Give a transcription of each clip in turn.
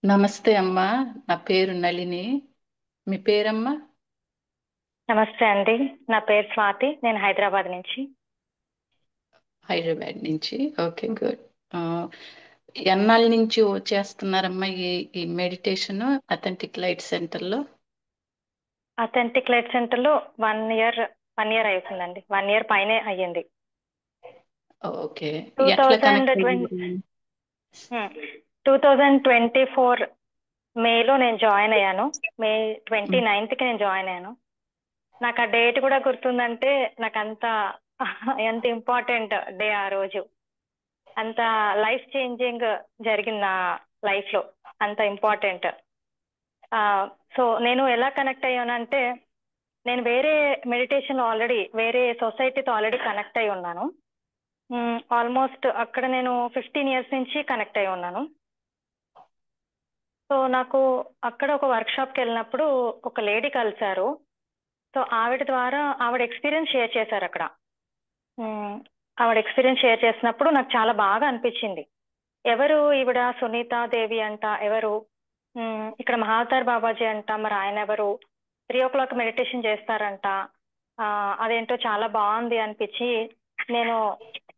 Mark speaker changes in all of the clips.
Speaker 1: నమస్తే అమ్మా. నా పేరు నళిని. మీ పేరమ్మా?
Speaker 2: నమస్తే అండి. నా పేరు స్వాతి. నేను హైదరాబాద్ నుంచి.
Speaker 1: హైదరాబాద్ నుంచి. Okay, good. ఎన్నాళ్ళ నుంచి చేస్తున్నారమ్మా ఈ మెడిటేషన్ అథెంటిక్ లైట్ సెంటర్లో?
Speaker 2: అథెంటిక్ లైట్ సెంటర్ లో 1 ఇయర్ అవుతుందండి. 1 ఇయర్ పైనే అయ్యింది.
Speaker 1: ఓకే.
Speaker 2: టూ
Speaker 1: ఎట్లా
Speaker 2: థౌజండ్
Speaker 1: కనెక్ట్
Speaker 2: ట్వంటీ
Speaker 1: అయ్యారు?
Speaker 2: 2024 మేలో నేను జాయిన్ అయ్యాను. మే ట్వంటీ
Speaker 1: ఉమ్,
Speaker 2: నైన్త్కి నేను జాయిన్ అయ్యాను. నాకు ఆ డేట్ కూడా గుర్తుందంటే నాకు అంత ఎంత ఇంపార్టెంట్ డే ఆ రోజు. అంత లైఫ్ చేంజింగ్ జరిగింది నా లైఫ్ లో. అంత ఇంపార్టెంట్. సో నేను ఎలా కనెక్ట్ అయ్యానంటే, నేను వేరే మెడిటేషన్ ఆల్రెడీ వేరే సొసైటీతో ఆల్రెడీ కనెక్ట్ అయి ఉన్నాను. ఆల్మోస్ట్ అక్కడ నేను 15 ఇయర్స్ నుంచి కనెక్ట్ అయి ఉన్నాను. సో నాకు అక్కడ ఒక వర్క్షాప్కి వెళ్ళినప్పుడు ఒక లేడీ కలిశారు. సో ఆవిడ ద్వారా ఆవిడ ఎక్స్పీరియన్స్ షేర్ చేశారు అక్కడ. మ్, ఆవిడ ఎక్స్పీరియన్స్ షేర్ చేసినప్పుడు నాకు చాలా బాగా అనిపించింది. ఎవరు ఈవిడ? సునీతా దేవి అంట. ఎవరు? ఇక్కడ మహావతార్ బాబాజీ అంట. మరి ఆయన ఎవరు? 3 o'clock మెడిటేషన్ చేస్తారంట. ఆ, అదేంటో చాలా బాగుంది అనిపించి నేను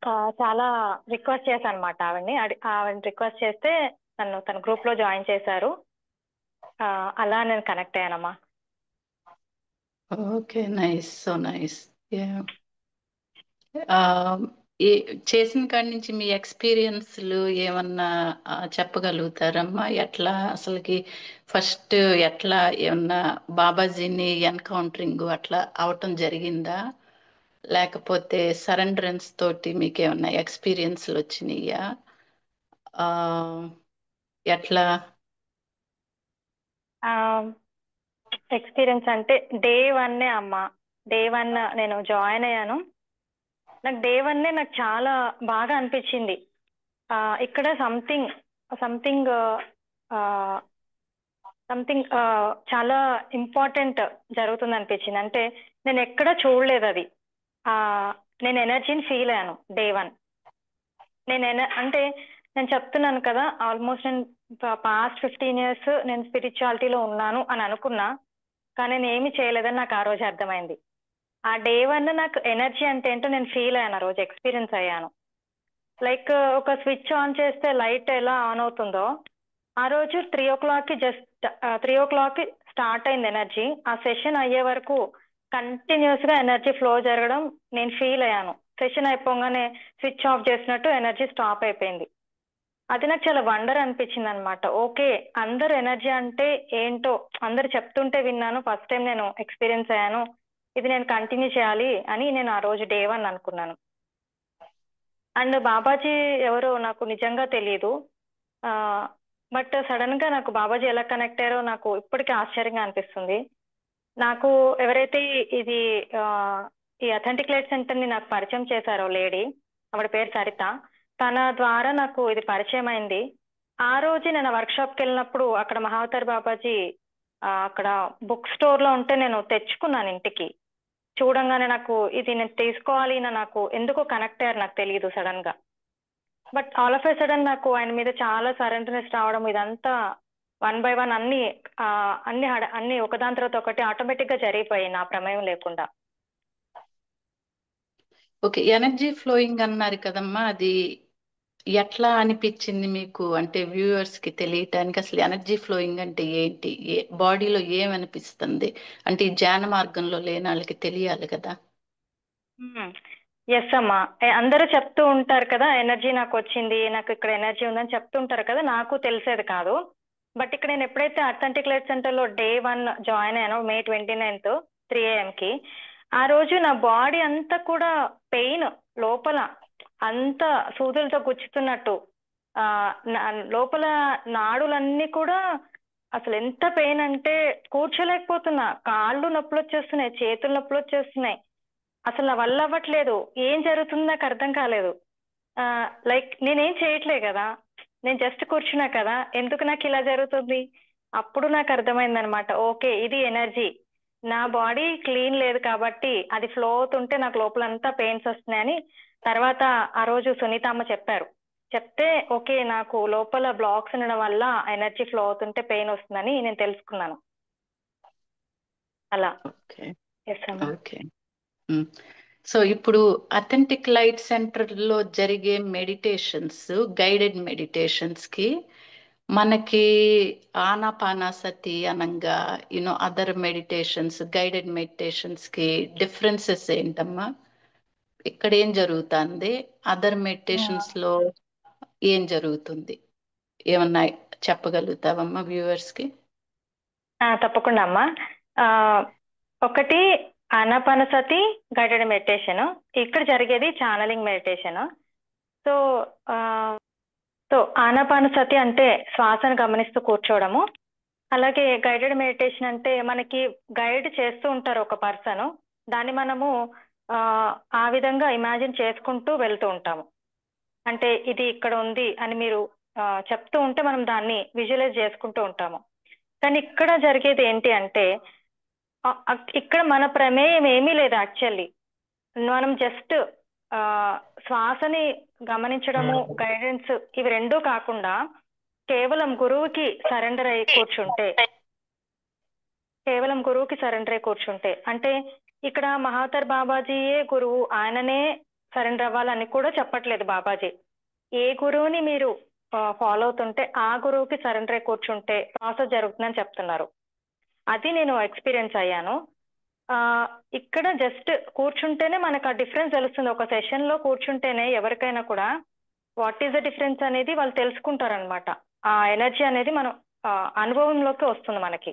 Speaker 2: ఆ, చాలా రిక్వెస్ట్ చేశాను అనమాట ఆవిడ్ని. ఆవిడని రిక్వెస్ట్ చేస్తే తన గ్రూప్ లో జాయిన్ చేశారు. ఆ, అలా నేను కనెక్ట్ అయ్యానమ్మా.
Speaker 1: Okay, nice, so nice. ఈ చేసిన కాడి నుంచి మీ ఎక్స్పీరియన్స్లు ఏమన్నా చెప్పగలుగుతారమ్మా? ఎట్లా అసలుకి ఫస్ట్ ఎట్లా ఏమన్నా బాబాజీని ఎన్కౌంటరింగ్ అట్లా అవటం జరిగిందా? లేకపోతే సరెండరెన్స్ తోటి మీకు ఏమన్నా ఎక్స్పీరియన్స్లు వచ్చినాయా? ఆ, ఎట్లా?
Speaker 2: ఎక్స్పీరియన్స్ అంటే డే 1 అమ్మా. డే 1 నేను జాయిన్ అయ్యాను. నాకు డే 1 నాకు చాలా బాగా అనిపించింది. ఇక్కడ సంథింగ్ సంథింగ్ సంథింగ్ చాలా ఇంపార్టెంట్ జరుగుతుంది అనిపించింది. అంటే నేను ఎక్కడ చూడలేదు అది. ఆ, నేను ఎనర్జీని ఫీల్ అయ్యాను డే 1. అంటే నేను చెప్తున్నాను కదా, ఆల్మోస్ట్ నేను పాస్ట్ 15 ఇయర్స్ నేను స్పిరిచువాలిటీలో ఉన్నాను అని అనుకున్నా. కానీ నేను ఏమి చేయలేదని నాకు ఆ రోజు అర్థమైంది. ఆ డే 1 నాకు ఎనర్జీ అంటే ఏంటో నేను ఫీల్ అయ్యాను. ఆ రోజు ఎక్స్పీరియన్స్ అయ్యాను. లైక్ ఒక స్విచ్ ఆన్ చేస్తే లైట్ ఎలా ఆన్ అవుతుందో, ఆ రోజు 3 o'clock జస్ట్ 3 o'clock స్టార్ట్ అయింది ఎనర్జీ. ఆ సెషన్ అయ్యే వరకు కంటిన్యూస్ గా ఎనర్జీ ఫ్లో జరగడం నేను ఫీల్ అయ్యాను. సెషన్ అయిపోగానే స్విచ్ ఆఫ్ చేసినట్టు ఎనర్జీ స్టాప్ అయిపోయింది. అది నాకు చాలా వండర్ అనిపించింది అనమాట. ఓకే, అందరు ఎనర్జీ అంటే ఏంటో అందరు చెప్తుంటే విన్నాను. ఫస్ట్ టైం నేను ఎక్స్పీరియన్స్ అయ్యాను. ఇది నేను కంటిన్యూ చేయాలి అని నేను ఆ రోజు డే 1 అనుకున్నాను. అండ్ బాబాజీ ఎవరో నాకు నిజంగా తెలియదు. బట్ సడన్ గా నాకు బాబాజీ ఎలా కనెక్ట్ అయ్యారో నాకు ఇప్పటికీ ఆశ్చర్యంగా అనిపిస్తుంది. నాకు ఎవరైతే ఇది ఆ, ఈ అథెంటిక్ లైట్ సెంటర్ ని నాకు పరిచయం చేశారో లేడీ, ఆవిడ పేరు సరిత. తన ద్వారా నాకు ఇది పరిచయం అయింది. ఆ రోజు నేను వర్క్షాప్కి వెళ్ళినప్పుడు అక్కడ మహావతార్ బాబాజీ అక్కడ బుక్ స్టోర్ లో ఉంటే నేను తెచ్చుకున్నాను ఇంటికి. చూడంగానే నాకు ఇది నేను తీసుకోవాలి అని నాకు ఎందుకో కనెక్ట్ అయ్యారు, నాకు తెలియదు సడన్ గా. But all of a sudden నాకు ఆయన మీద చాలా సరెండర్నెస్ రావడం, ఇదంతా 1 by 1 అన్ని ఆ, అన్ని ఒకదాని తర్వాత ఒకటి ఆటోమేటిక్ గా జరిగిపోయాయి నా ప్రమేయం లేకుండా.
Speaker 1: ఓకే, ఎనర్జీ ఫ్లోయింగ్ అన్నారు కదమ్మా, అది ఎట్లా అనిపించింది మీకు? అంటే వ్యూవర్స్ కి తెలియటానికి అసలు ఎనర్జీ ఫ్లోయింగ్ అంటే ఏంటి, బాడీలో ఏమనిపిస్తుంది అంటే ఈ ధ్యాన మార్గంలో లేని వాళ్ళకి తెలియాలి కదా.
Speaker 2: ఎస్ అమ్మా. అందరూ చెప్తూ ఉంటారు కదా, ఎనర్జీ నాకు వచ్చింది, నాకు ఇక్కడ ఎనర్జీ ఉందని చెప్తుంటారు కదా. నాకు తెలిసేది కాదు. బట్ ఇక్కడ నేను ఎప్పుడైతే అథెంటిక్ లైట్ సెంటర్ లో day 1 join అయ్యానో, May 29th 3 AM కి, ఆ రోజు నా బాడీ అంతా కూడా పెయిన్, లోపల అంత సూదులతో గుచ్చుతున్నట్టు. ఆ లోపల నాడులన్నీ కూడా అసలు ఎంత పెయిన్ అంటే కూర్చోలేకపోతున్నా. కాళ్ళు నొప్పులు వచ్చేస్తున్నాయి, చేతులు నొప్పులు వచ్చేస్తున్నాయి. అసలు నా వల్ల అవ్వట్లేదు. ఏం జరుగుతుందో నాకు అర్థం కాలేదు. లైక్ నేనేం చేయట్లే కదా, నేను జస్ట్ కూర్చున్నా కదా, ఎందుకు నాకు ఇలా జరుగుతుంది? అప్పుడు నాకు అర్థమైంది అనమాట. ఓకే, ఇది ఎనర్జీ. నా బాడీ క్లీన్ లేదు కాబట్టి అది ఫ్లో అవుతుంటే నాకు లోపలంతా పెయిన్స్ వస్తున్నాయని తర్వాత ఆ రోజు సునీతమ్మ చెప్పారు. చెప్తే ఓకే నాకు లోపల బ్లాక్స్ ఉండడం వల్ల ఎనర్జీ ఫ్లో అవుతుంటే పెయిన్ వస్తుందని నేను తెలుసుకున్నాను. అలా.
Speaker 1: ఓకే.
Speaker 2: ఎస్ అమ్మా.
Speaker 1: ఓకే. సో ఇప్పుడు అథెంటిక్ లైట్ సెంటర్ లో జరిగే మెడిటేషన్స్, గైడెడ్ మెడిటేషన్స్ కి మనకి ఆనాపానాసతి అనంగా అదర్ మెడిటేషన్స్, గైడెడ్ మెడిటేషన్స్ కి డిఫరెన్సెస్ ఏంటమ్మా? ఇక్కడ ఏం జరుగుతుంది, అదర్ మెడిటేషన్స్ లో ఏం జరుగుతుంది, ఏమన్నా చెప్పగలుగుతావమ్మా వ్యూవర్స్ కి?
Speaker 2: తప్పకుండా అమ్మా. ఒకటి ఆనాపానసతి గైడెడ్ మెడిటేషన్, ఇక్కడ జరిగేది channelling meditation. So so Anapanasati అంటే శ్వాసను గమనిస్తూ కూర్చోవడము. అలాగే గైడెడ్ మెడిటేషన్ అంటే మనకి గైడ్ చేస్తూ ఉంటారు ఒక పర్సన్, దాన్ని మనము ఆ విధంగా ఇమాజిన్ చేసుకుంటూ వెళ్తూ ఉంటాము. అంటే ఇది ఇక్కడ ఉంది అని మీరు చెప్తూ ఉంటే మనం దాన్ని విజువలైజ్ చేసుకుంటూ ఉంటాము. కానీ ఇక్కడ జరిగేది ఏంటి అంటే ఇక్కడ మన ప్రమేయం ఏమీ లేదు. యాక్చువల్లీ మనం జస్ట్ శ్వాసని గమనించడము, గైడెన్స్, ఇవి రెండూ కాకుండా కేవలం గురువుకి సరెండర్ అయి కూర్చుంటే అంటే ఇక్కడ మహాతర్ బాబాజీయే గురువు, ఆయననే సరెండర్ అవ్వాలని కూడా చెప్పట్లేదు బాబాజీ. ఏ గురువుని మీరు ఫాలో అవుతుంటే ఆ గురువుకి సరెండర్ అయి కూర్చుంటే ప్రాసెస్ జరుగుతుందని చెప్తున్నారు. అది నేను ఎక్స్పీరియన్స్ అయ్యాను. ఇక్కడ జస్ట్ కూర్చుంటేనే మనకు ఆ డిఫరెన్స్ తెలుస్తుంది. ఒక సెషన్ లో కూర్చుంటేనే ఎవరికైనా కూడా వాట్ ఈస్ ద డిఫరెన్స్ అనేది వాళ్ళు తెలుసుకుంటారు అనమాట. ఆ ఎనర్జీ అనేది మనం అనుభవంలోకి వస్తుంది మనకి.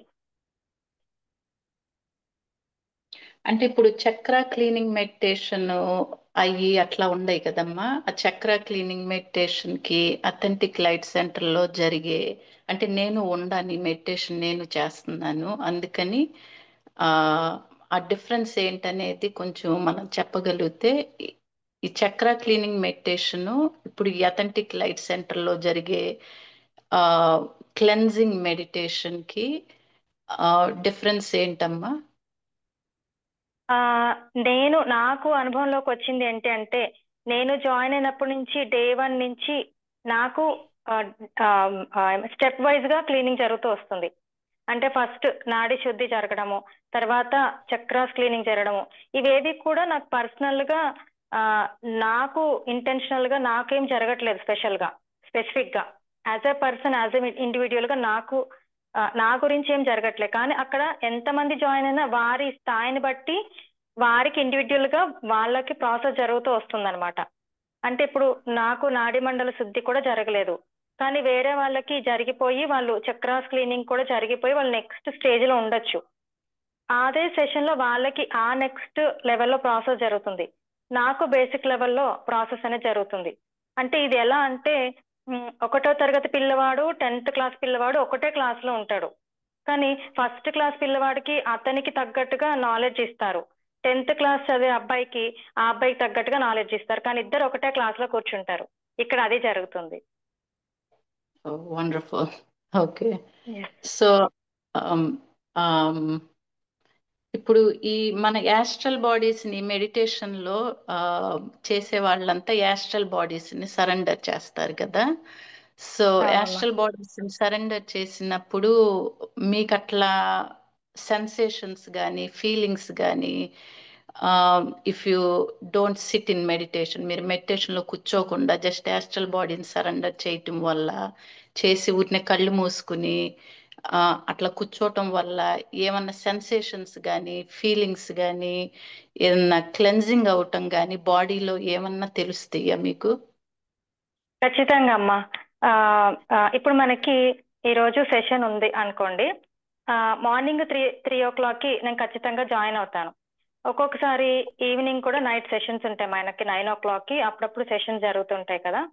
Speaker 1: అంటే ఇప్పుడు చక్ర క్లీనింగ్ మెడిటేషన్ అయ్యి అట్లా ఉండయి కదమ్మా. ఆ చక్ర క్లీనింగ్ మెడిటేషన్ కి అథెంటిక్ లైట్ సెంటర్ లో జరిగే, అంటే నేను ఉండని మెడిటేషన్ నేను చేస్తున్నాను, అందుకని ఆ డిఫరెన్స్ ఏంటనేది కొంచెం మనం చెప్పగలిగితే. ఈ చక్ర క్లీనింగ్ మెడిటేషన్ ఇప్పుడు ఈ అథెంటిక్ లైట్ సెంటర్ లో జరిగే క్లెన్జింగ్ మెడిటేషన్ కి డిఫరెన్స్ ఏంటమ్మా?
Speaker 2: నాకు అనుభవంలోకి వచ్చింది ఏంటి అంటే, నేను జాయిన్ అయినప్పటి నుంచి డే 1 నుంచి నాకు స్టెప్ వైజ్ గా క్లీనింగ్ జరుగుతూ వస్తుంది. అంటే ఫస్ట్ నాడి శుద్ధి జరగడము, తర్వాత చక్రాస్ క్లీనింగ్ జరగడము, ఇవేవి కూడా నాకు పర్సనల్ గా నాకు ఇంటెన్షనల్ గా నాకేం జరగట్లేదు స్పెసిఫిక్ గా as a person, as a individual గా నా గురించి ఏం జరగట్లేదు. కానీ అక్కడ ఎంతమంది జాయిన్ అయినా వారి స్థాయిని బట్టి వారికి ఇండివిజువల్ గా వాళ్ళకి ప్రాసెస్ జరుగుతూ వస్తుందన్నమాట. అంటే ఇప్పుడు నాకు నాడి మండల శుద్ధి కూడా జరగలేదు, కానీ వేరే వాళ్ళకి జరిగిపోయి వాళ్ళు చక్రాస్ క్లీనింగ్ కూడా జరిగిపోయి వాళ్ళు నెక్స్ట్ స్టేజ్ లో ఉండొచ్చు. అదే సెషన్ లో వాళ్ళకి ఆ నెక్స్ట్ లెవెల్లో ప్రాసెస్ జరుగుతుంది, నాకు బేసిక్ లెవెల్లో ప్రాసెస్ అనేది జరుగుతుంది. అంటే ఇది ఎలా అంటే 1వ తరగతి పిల్లవాడు 10th క్లాస్ పిల్లవాడు ఒకటే క్లాస్ లో ఉంటాడు, కానీ ఫస్ట్ క్లాస్ పిల్లవాడికి అతనికి తగ్గట్టుగా నాలెడ్జ్ ఇస్తారు. 10th క్లాస్ చదివే అబ్బాయికి ఆ అబ్బాయికి తగ్గట్టుగా నాలెడ్జ్ ఇస్తారు, కానీ ఇద్దరు ఒకటే క్లాస్ లో కూర్చుంటారు. ఇక్కడ అదే జరుగుతుంది.
Speaker 1: వండర్ఫుల్. ఓకే. సో ఇప్పుడు ఈ మన యాస్ట్రల్ బాడీస్ ని మెడిటేషన్ లో చేసే వాళ్ళంతా యాస్ట్రల్ బాడీస్ ని సరెండర్ చేస్తారు కదా. సో యాస్ట్రల్ బాడీస్ ని సరెండర్ చేసినప్పుడు మీకు అట్లా సెన్సేషన్స్ కానీ ఫీలింగ్స్ కానీ, if you don't SIT in meditation, మీరు మెడిటేషన్ లో కూర్చోకుండా జస్ట్ యాస్ట్రల్ బాడీని సరెండర్ చేయటం వల్ల, చేసి ఊరినే కళ్ళు మూసుకుని అట్లా కూర్చోవటం వల్ల ఏమన్నా సెన్సేషన్స్ కానీ ఫీలింగ్స్ కానీ ఏమన్నా క్లెన్జింగ్ అవటం కానీ బాడీలో ఏమన్నా తెలుస్తాయా మీకు?
Speaker 2: ఖచ్చితంగా అమ్మా. ఇప్పుడు మనకి ఈరోజు సెషన్ ఉంది అనుకోండి, మార్నింగ్ 3 o'clock నేను ఖచ్చితంగా జాయిన్ అవుతాను. ఒక్కొక్కసారి ఈవినింగ్ కూడా నైట్ సెషన్స్ ఉంటాయి మనకి 9 o'clock, అప్పుడప్పుడు సెషన్ జరుగుతుంటాయి కదా.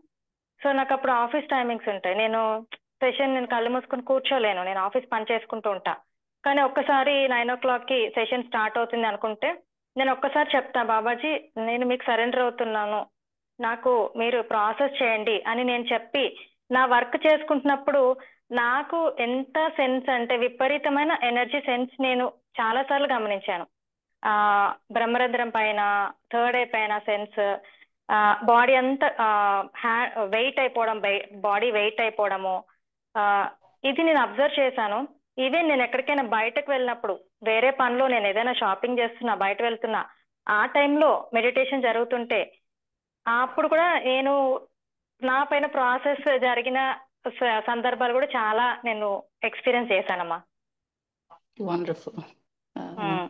Speaker 2: సో నాకు అప్పుడు ఆఫీస్ టైమింగ్స్ ఉంటాయి, నేను కళ్ళు మూసుకొని కూర్చోలేను, నేను ఆఫీస్ పని చేసుకుంటూ ఉంటా. కానీ ఒక్కసారి 9 o'clock సెషన్ స్టార్ట్ అవుతుంది అనుకుంటే నేను ఒక్కసారి చెప్తా, బాబాజీ నేను మీకు సరెండర్ అవుతున్నాను, నాకు మీరు ప్రాసెస్ చేయండి అని నేను చెప్పి నా వర్క్ చేసుకుంటున్నప్పుడు నాకు ఎంత సెన్స్ అంటే విపరీతమైన ఎనర్జీ సెన్స్ నేను చాలా సార్లు గమనించాను. బ్రహ్మరంధ్రం పైన, 3rd eye పైన సెన్స్, బాడీ అంతా వెయిట్ అయిపోవడం, బాడీ వెయిట్ అయిపోవడము, ఆ, ఇది నేను అబ్జర్వ్ చేశాను. ఈవెన్ నేను ఎక్కడికైనా బయటకు వెళ్ళినప్పుడు, వేరే పనిలో నేను ఏదైనా షాపింగ్ చేస్తున్నా, బయట వెళ్తున్నా, ఆ టైంలో మెడిటేషన్ జరుగుతుంటే అప్పుడు కూడా నేను నా పైన ప్రాసెస్ జరిగిన సందర్భాలు కూడా చాలా నేను ఎక్స్పీరియన్స్ చేశానమ్మా.
Speaker 1: వండర్ఫుల్.
Speaker 2: ఉమ్,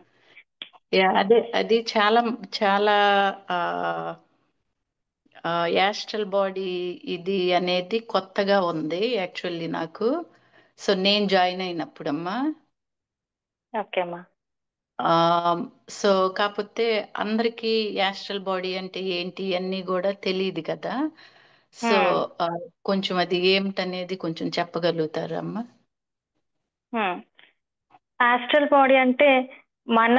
Speaker 1: అది చాలా చాలా యాస్ట్రల్ బాడీ ఇది అనేది కొత్తగా ఉంది యాక్చువల్లీ నాకు. సో నేను జాయిన్ అయినప్పుడమ్మా.
Speaker 2: ఓకే అమ్మా.
Speaker 1: సో కాకపోతే అందరికీ యాస్ట్రల్ బాడీ అంటే ఏంటి అన్నీ కూడా తెలియదు కదా. సో
Speaker 2: ఉమ్,
Speaker 1: కొంచెం అది ఏమిటనేది కొంచెం చెప్పగలుగుతారమ్మా?
Speaker 2: ఆస్ట్రల్ బాడీ అంటే మన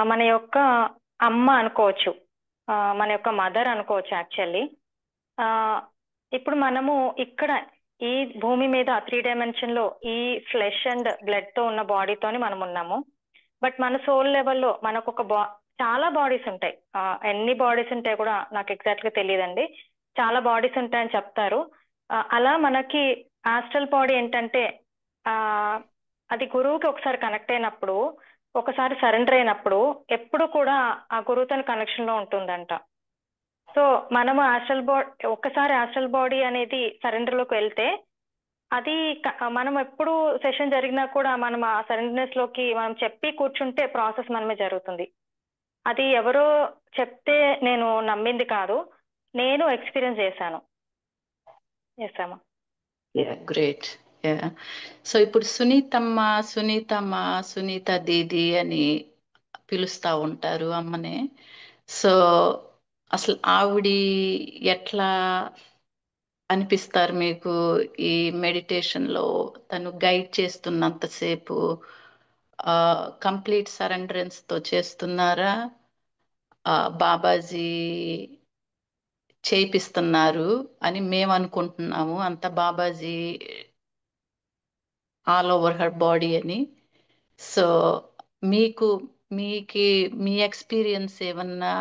Speaker 2: మన యొక్క అమ్మ అనుకోవచ్చు, మన యొక్క మదర్ అనుకోవచ్చు యాక్చువల్లీ. ఇప్పుడు మనము ఇక్కడ ఈ భూమి మీద 3 డైమెన్షన్ లో ఈ ఫ్లెష్ అండ్ బ్లడ్ తో ఉన్న బాడీతోని మనం ఉన్నాము. బట్ మన సోల్ లెవెల్లో మనకు ఒక చాలా బాడీస్ ఉంటాయి. ఎన్ని బాడీస్ ఉంటాయి కూడా నాకు ఎగ్జాక్ట్ గా తెలియదండి. చాలా బాడీస్ ఉంటాయని చెప్తారు. అలా మనకి ఆస్ట్రల్ బాడీ ఏంటంటే ఆ అది గురువుకి ఒకసారి కనెక్ట్ అయినప్పుడు, ఒకసారి సరెండర్ అయినప్పుడు ఎప్పుడు కూడా ఆ గురువుతో కనెక్షన్ లో ఉంటుందంట. సో మనము ఆస్ట్రల్ బాడీ, ఒక్కసారి ఆస్ట్రల్ బాడీ అనేది సరెండర్ లోకి వెళ్తే అది మనం ఎప్పుడు సెషన్ జరిగినా కూడా మనం ఆ సరెండర్నెస్ లోకి మనం చెప్పి కూర్చుంటే ప్రాసెస్ మనమే జరుగుతుంది. అది ఎవరో చెప్తే నేను నమ్మింది కాదు, నేను ఎక్స్పీరియన్స్ చేశాను. చేస్తామా?
Speaker 1: గ్రేట్. సో ఇప్పుడు సునీతమ్మ, సునీత దీది అని పిలుస్తా ఉంటారు అమ్మనే. సో అసలు ఆవిడి ఎట్లా అనిపిస్తారు మీకు ఈ మెడిటేషన్ లో? తను గైడ్ చేస్తున్నంతసేపు కంప్లీట్ సరెండరెన్స్ తో చేస్తున్నారా? బాబాజీ చేపిస్తున్నారు అని మేము అనుకుంటున్నాము, అంత Babaji all over her body అని. సో మీకు మీకి మీ ఎక్స్పీరియన్స్ ఏమన్నా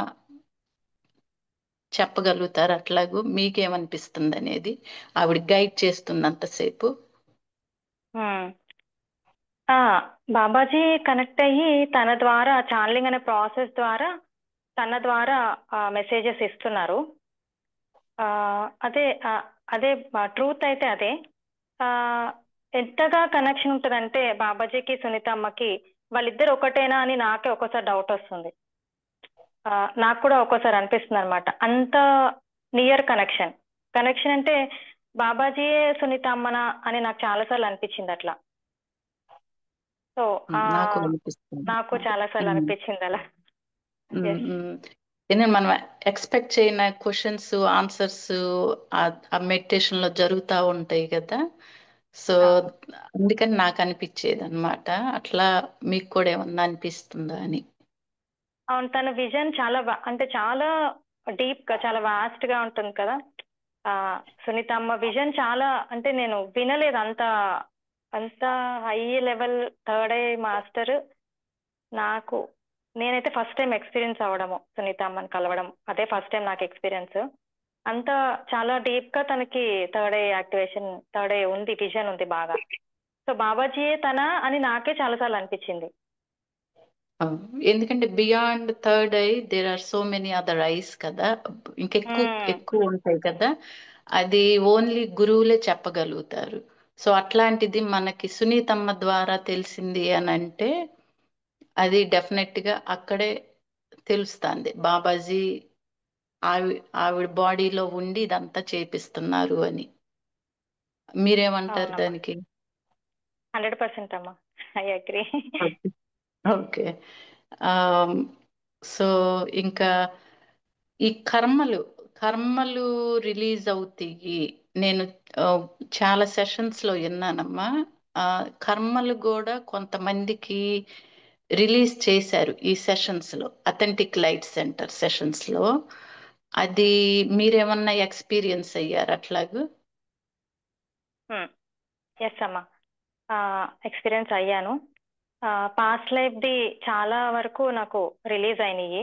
Speaker 1: చెప్పగలుగుతారు అట్లాగూ? మీకేమనిపిస్తుంది అనేది ఆవిడ గైడ్ చేస్తున్నంతసేపు?
Speaker 2: బాబాజీ కనెక్ట్ అయ్యి తన ద్వారా ఛానలింగ్ అనే ప్రాసెస్ ద్వారా తన ద్వారా మెసేజెస్ ఇస్తున్నారు. అదే అదే ట్రూత్ అయితే అదే. ఎంతగా కనెక్షన్ ఉంటుందంటే బాబాజీకి సునీత అమ్మకి వాళ్ళిద్దరు ఒకటేనా అని నాకే ఒక్కోసారి డౌట్ వస్తుంది. నాకు కూడా ఒక్కోసారి అనిపిస్తుంది అనమాట, అంత నియర్ కనెక్షన్. కనెక్షన్ అంటే బాబాజీయే సునీత అమ్మనా అని నాకు చాలాసార్లు అనిపించింది అట్లా. సో
Speaker 1: నాకు అనిపిస్తుంది.
Speaker 2: నాకు చాలా సార్లు అనిపించింది అలా.
Speaker 1: ఎందుకంటే మనం ఎక్స్పెక్ట్ చేయని క్వశ్చన్స్ ఆన్సర్స్ ఆ మెడిటేషన్ లో జరుగుతూ ఉంటాయి కదా. సో అందుకని నాకు అనిపించేది అనమాట. అట్లా మీకు కూడా ఏమన్నా అనిపిస్తుందా అని?
Speaker 2: అవును, తన విజన్ చాలా అంటే చాలా డీప్ గా, చాలా వాస్ట్ గా ఉంటుంది కదా. సునీత అమ్మ విజన్ చాలా, అంటే నేను వినలేదు అంత అంత high level third I master. నాకు నేనైతే ఫస్ట్ టైం ఎక్స్పీరియన్స్ అవ్వడము, సునీత అమ్మని కలవడం అదే ఫస్ట్ టైం నాకు ఎక్స్పీరియన్స్. అంత చాలా డీప్ గా తనకి third eye activation, third I ఉంది, విజన్ ఉంది బాగా. సో బాబాజీయే తన అని నాకే చాలాసార్లు అనిపించింది.
Speaker 1: ఎందుకంటే beyond third eye there are so many other eyes కదా, ఇంకెక్కువ ఎక్కువ ఉంటాయి కదా. అది ఓన్లీ గురువులే చెప్పగలుగుతారు. సో అట్లాంటిది మనకి సునీతమ్మ ద్వారా తెలిసింది అని అంటే అది డెఫినెట్ గా అక్కడే తెలుస్తుంది. బాబాజీ ఆవిడ బాడీలో ఉండి ఇదంతా చేపిస్తున్నారు అని. మీరేమంటారు
Speaker 2: అవునమ్మా,
Speaker 1: దానికి?
Speaker 2: 100% అమ్మా, ఐ అగ్రీ.
Speaker 1: ఓకే. సో ఇంకా ఈ కర్మలు రిలీజ్ అవుతాయి. నేను ఆ, చాలా సెషన్స్ లో విన్నానమ్మా. కర్మలు కూడా కొంతమందికి రిలీజ్ చేశారు ఈ సెషన్స్ లో, అథెంటిక్ లైట్ సెంటర్ సెషన్స్ లో. అది మీరేమన్నా ఎక్స్పీరియన్స్ అయ్యారు అట్లాగూ?
Speaker 2: ఎస్ అమ్మా, ఎక్స్పీరియన్స్ అయ్యాను. పాస్ట్ లైఫ్ ది చాలా వరకు నాకు రిలీజ్ అయినాయి.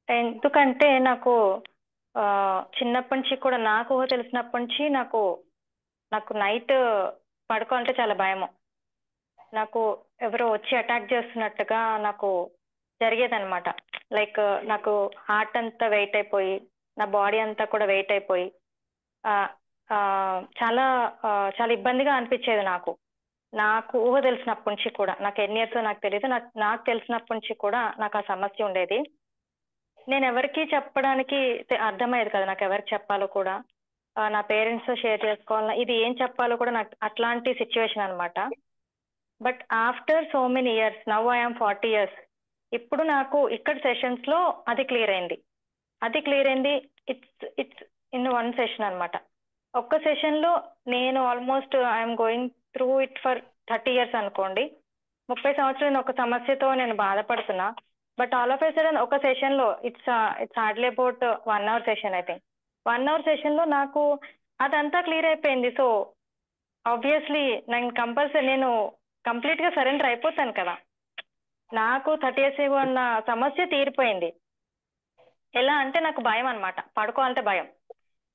Speaker 2: ఎందుకంటే నాకు చిన్నప్పటి నుంచి కూడా నాకు ఊహ తెలిసినప్పటి నుంచి నాకు నాకు నైట్ పడుకోవాలంటే చాలా భయము. నాకు ఎవరో వచ్చి అటాక్ చేస్తున్నట్టుగా నాకు జరిగేదన్నమాట. లైక్ నాకు హార్ట్ అంతా వెయిట్ అయిపోయి, నా బాడీ అంతా కూడా వెయిట్ అయిపోయి ఆ, ఆ, చాలా చాలా ఇబ్బందిగా అనిపించేది నాకు. నాకు ఊహ తెలిసినప్పటి నుంచి కూడా, నాకు ఎన్ని ఇయర్స్ నాకు తెలియదు, నాకు తెలిసినప్పటి నుంచి కూడా నాకు ఆ సమస్య ఉండేది. నేను ఎవరికి చెప్పడానికి అర్థమయ్యేది కదా, నాకు ఎవరికి చెప్పాలో కూడా. నా పేరెంట్స్ తో షేర్ చేసుకోవాలన్నా, ఇది ఏం చెప్పాలో కూడా నాకు అట్లాంటి సిచ్యువేషన్ అన్నమాట. But after so many years, now I'm 40 years, ఇప్పుడు నాకు ఇక్కడ సెషన్స్ లో అది క్లియర్ అయింది. ఇట్స్ ఇన్ వన్ సెషన్ అన్నమాట. ఒక్క సెషన్ లో నేను almost I'm going through it for 30 years అనుకోండి. 30 సంవత్సరాలు నేను ఒక సమస్యతో నేను బాధపడుతున్నా. But all of a sudden ఒక సెషన్ లో it's hardly about 1 hour session, I think 1 hour session లో నాకు అదంతా క్లియర్ అయిపోయింది. సో ఆబ్వియస్లీ నేను కంప్లీట్ గా సరెండర్ అయిపోతాను కదా. నాకు 30 years ఉన్న సమస్య తీరిపోయింది. ఎలా అంటే నాకు భయం అన్నమాట, పడుకోవాలంటే భయం.